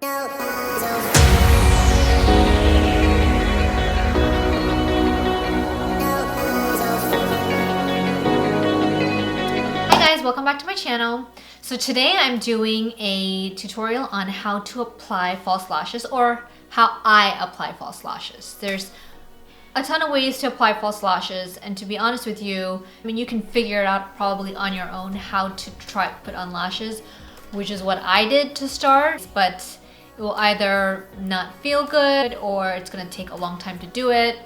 Welcome back to my channel. So today I'm doing a tutorial on how to apply false lashes, or how I apply false lashes. There's a ton of ways to apply false lashes, and to be honest with you, I mean, you can figure it out probably on your own how to try to put on lashes, which is what I did to start, but it will either not feel good or it's gonna take a long time to do it.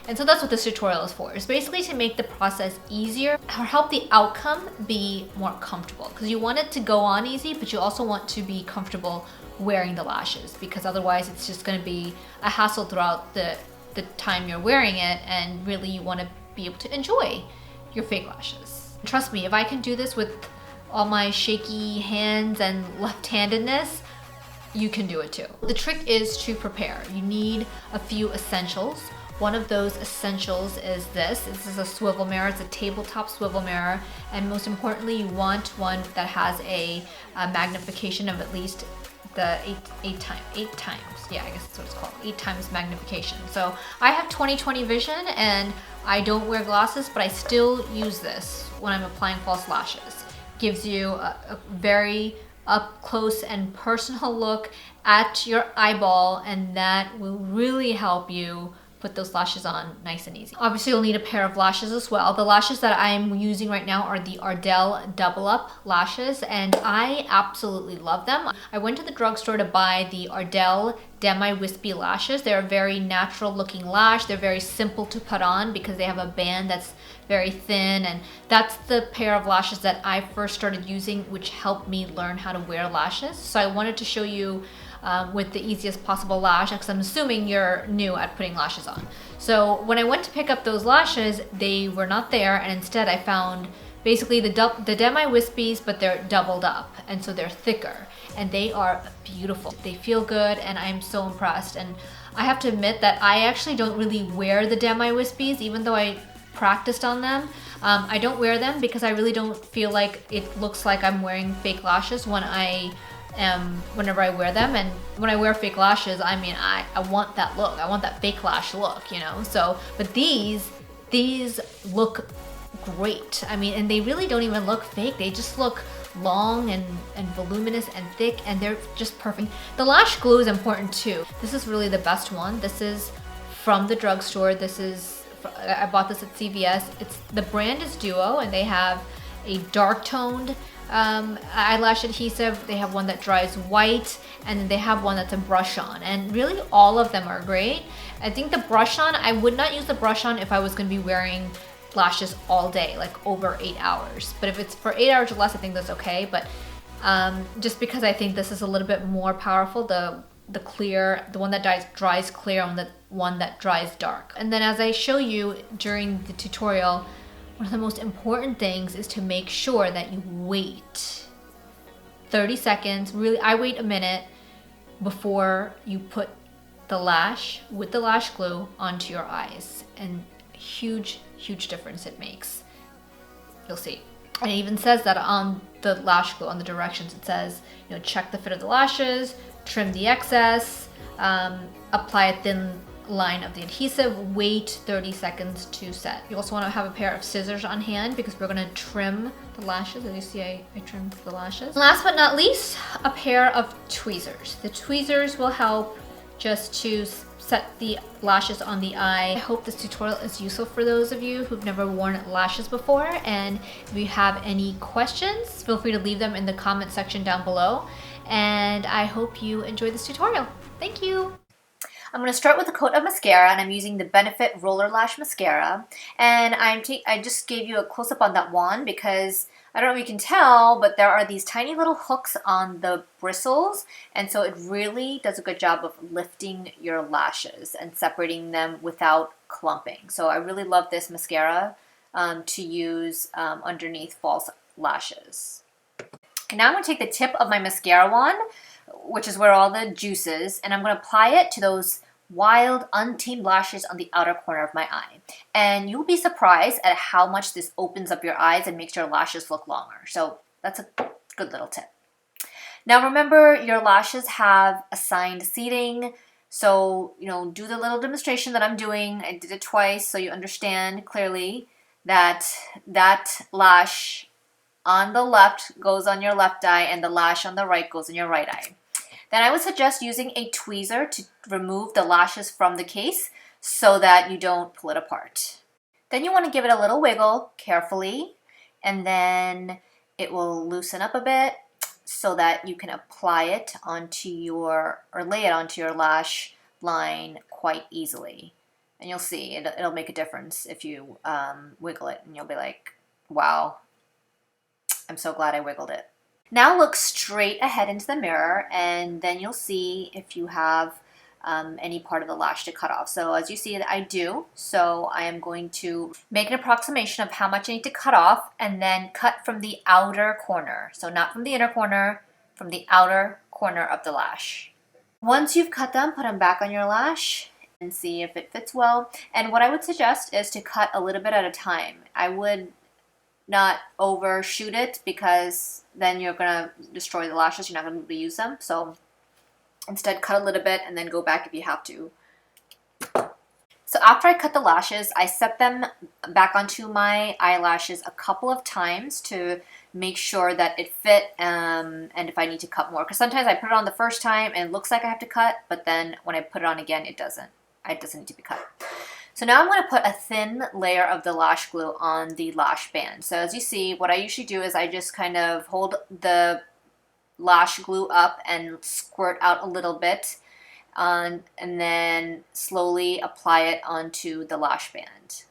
And so that's what this tutorial is for. It's basically to make the process easier or help the outcome be more comfortable. Because you want it to go on easy, but you also want to be comfortable wearing the lashes, because otherwise it's just gonna be a hassle throughout the time you're wearing it, and really you wanna be able to enjoy your fake lashes. Trust me, if I can do this with all my shaky hands and left-handedness, you can do it too. The trick is to prepare. You need a few essentials. One of those essentials is this. This is a swivel mirror. It's a tabletop swivel mirror. And most importantly, you want one that has a magnification of at least the eight times. Yeah, I guess that's what it's called. 8 times magnification. So I have 20/20 vision and I don't wear glasses, but I still use this when I'm applying false lashes. Gives you a very up close and personal look at your eyeball, and that will really help you put those lashes on nice and easy. Obviously, you'll need a pair of lashes as well. The lashes that I'm using right now are the Ardell Double Up lashes, and I absolutely love them. I went to the drugstore to buy the Ardell Demi Wispy lashes. They're a very natural looking lash. They're very simple to put on because they have a band that's very thin, and that's the pair of lashes that I first started using, which helped me learn how to wear lashes. So I wanted to show you with the easiest possible lash, because I'm assuming you're new at putting lashes on. So when I went to pick up those lashes, they were not there, and instead I found basically the Demi Wispies, but they're doubled up, and so they're thicker, and they are beautiful. They feel good, and I'm so impressed. And I have to admit that I actually don't really wear the Demi Wispies, even though I practiced on them. I don't wear them because I really don't feel like it looks like I'm wearing fake lashes whenever I wear them. And when I wear fake lashes, I mean, I want that look. I want that fake lash look, you know? So, but these look great. I mean, and they really don't even look fake. They just look long and voluminous and thick, and they're just perfect. The Lash Glue is important too. This is really the best one. This is from the drugstore. I bought this at CVS. The brand is Duo, and they have a dark toned eyelash adhesive. They have one that dries white, and then they have one that's a brush on, and really all of them are great. I think the brush on, I would not use the brush on if I was going to be wearing lashes all day, like over 8 hours. But if it's for 8 hours or less, I think that's okay. But just because I think this is a little bit more powerful, the one that dries clear, and the one that dries dark. And then as I show you during the tutorial, one of the most important things is to make sure that you wait 30 seconds. Really, I wait a minute before you put the lash with the lash glue onto your eyes. And huge difference it makes. You'll see. And it even says that on the lash glue, on the directions, it says, you know, check the fit of the lashes, trim the excess, apply a thin line of the adhesive, wait 30 seconds to set. You also want to have a pair of scissors on hand because we're going to trim the lashes. As you see, I trimmed the lashes. Last but not least, a pair of tweezers. The tweezers will help just to set the lashes on the eye. I hope this tutorial is useful for those of you who've never worn lashes before, and if you have any questions, feel free to leave them in the comment section down below, and I hope you enjoy this tutorial. Thank you! I'm going to start with a coat of mascara, and I'm using the Benefit Roller Lash Mascara. And I just gave you a close-up on that wand because I don't know if you can tell, but there are these tiny little hooks on the bristles, and so it really does a good job of lifting your lashes and separating them without clumping. So I really love this mascara to use underneath false lashes. And now I'm going to take the tip of my mascara wand, which is where all the juice is, and I'm going to apply it to those wild, untamed lashes on the outer corner of my eye. And you'll be surprised at how much this opens up your eyes and makes your lashes look longer. So that's a good little tip. Now remember, your lashes have assigned seating, so do the little demonstration that I'm doing. I did it twice so you understand clearly that that lash on the left goes on your left eye and the lash on the right goes in your right eye. Then I would suggest using a tweezer to remove the lashes from the case so that you don't pull it apart. Then you want to give it a little wiggle carefully, and then it will loosen up a bit so that you can apply it onto your, or lay it onto your lash line quite easily. And you'll see, it'll make a difference if you wiggle it, and you'll be like, wow, I'm so glad I wiggled it. Now look straight ahead into the mirror, and then you'll see if you have any part of the lash to cut off. So as you see that I do, so I am going to make an approximation of how much I need to cut off and then cut from the outer corner. So not from the inner corner, from the outer corner of the lash. Once you've cut them, put them back on your lash and see if it fits well. And what I would suggest is to cut a little bit at a time. I would not overshoot it because then you're gonna destroy the lashes. You're not gonna be able to use them. So instead, cut a little bit and then go back if you have to. So after I cut the lashes, I set them back onto my eyelashes a couple of times to make sure that it fit, and if I need to cut more. Because sometimes I put it on the first time and it looks like I have to cut, but then when I put it on again, it doesn't. It doesn't need to be cut. So now I'm going to put a thin layer of the lash glue on the lash band. So as you see, what I usually do is I just kind of hold the lash glue up and squirt out a little bit, and then slowly apply it onto the lash band.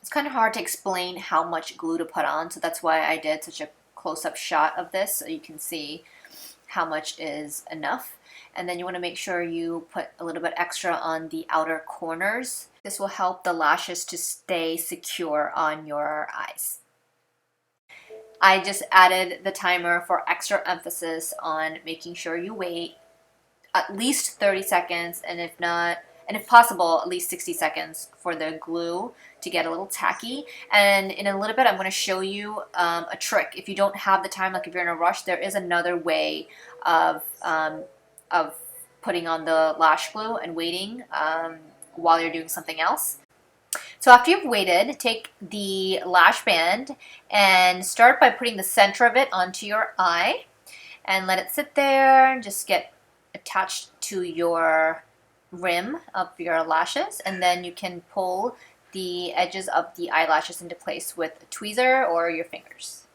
It's kind of hard to explain how much glue to put on, so that's why I did such a close-up shot of this so you can see how much is enough. And then you want to make sure you put a little bit extra on the outer corners. This will help the lashes to stay secure on your eyes. I just added the timer for extra emphasis on making sure you wait at least 30 seconds, and if not, and if possible, at least 60 seconds for the glue to get a little tacky. And in a little bit, I'm going to show you a trick. If you don't have the time, like if you're in a rush, there is another way of putting on the lash glue and waiting while you're doing something else. So after you've waited, take the lash band and start by putting the center of it onto your eye and let it sit there and just get attached to your rim of your lashes, and then you can pull the edges of the eyelashes into place with a tweezer or your fingers.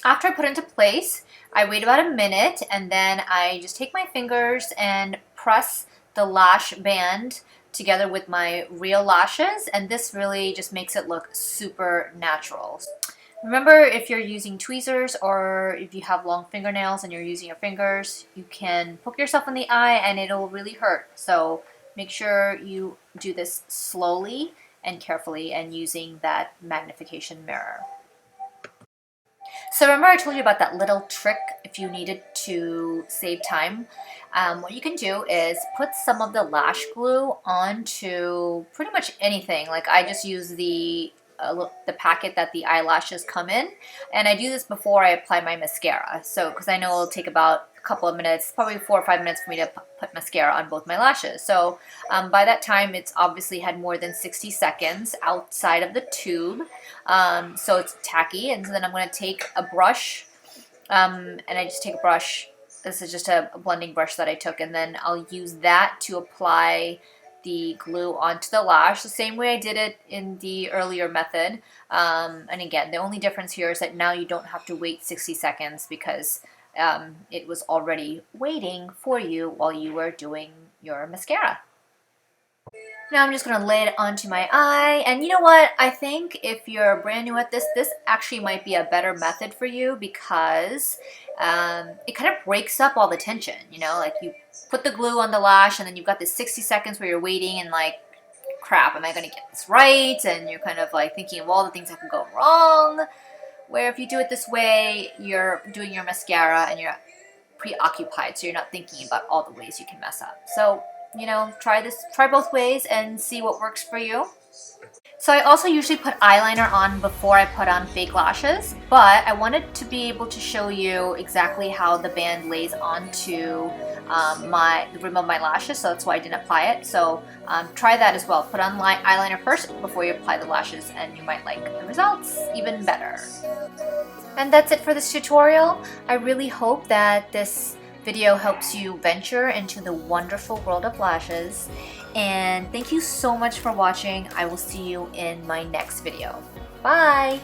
After I put it into place, I wait about a minute, and then I just take my fingers and press the lash band together with my real lashes, and this really just makes it look super natural. Remember, if you're using tweezers or if you have long fingernails and you're using your fingers, you can poke yourself in the eye and it'll really hurt. So make sure you do this slowly and carefully and using that magnification mirror. So remember I told you about that little trick if you needed to save time? What you can do is put some of the lash glue onto pretty much anything. Like I just use the packet that the eyelashes come in, and I do this before I apply my mascara. So because I know it'll take about a couple of minutes, probably 4 or 5 minutes for me to put mascara on both my lashes. So by that time it's obviously had more than 60 seconds outside of the tube, so it's tacky. And so then I'm going to take a brush, and I just take a brush. This is just a blending brush that I took, and then I'll use that to apply the glue onto the lash the same way I did it in the earlier method. And again, the only difference here is that now you don't have to wait 60 seconds because it was already waiting for you while you were doing your mascara. Now I'm just going to lay it onto my eye, and you know what? I think if you're brand new at this, this actually might be a better method for you because it kind of breaks up all the tension, you know? Like you put the glue on the lash and then you've got this 60 seconds where you're waiting and like, crap, am I going to get this right? And you're kind of like thinking of all the things that can go wrong. Where if you do it this way, you're doing your mascara and you're preoccupied, so you're not thinking about all the ways you can mess up. So, you know, try both ways and see what works for you. So I also usually put eyeliner on before I put on fake lashes, but I wanted to be able to show you exactly how the band lays onto the rim of my lashes, so that's why I didn't apply it. So try that as well. Put on eyeliner first before you apply the lashes, and you might like the results even better. And that's it for this tutorial. I really hope that this video helps you venture into the wonderful world of lashes. And thank you so much for watching. I will see you in my next video. Bye!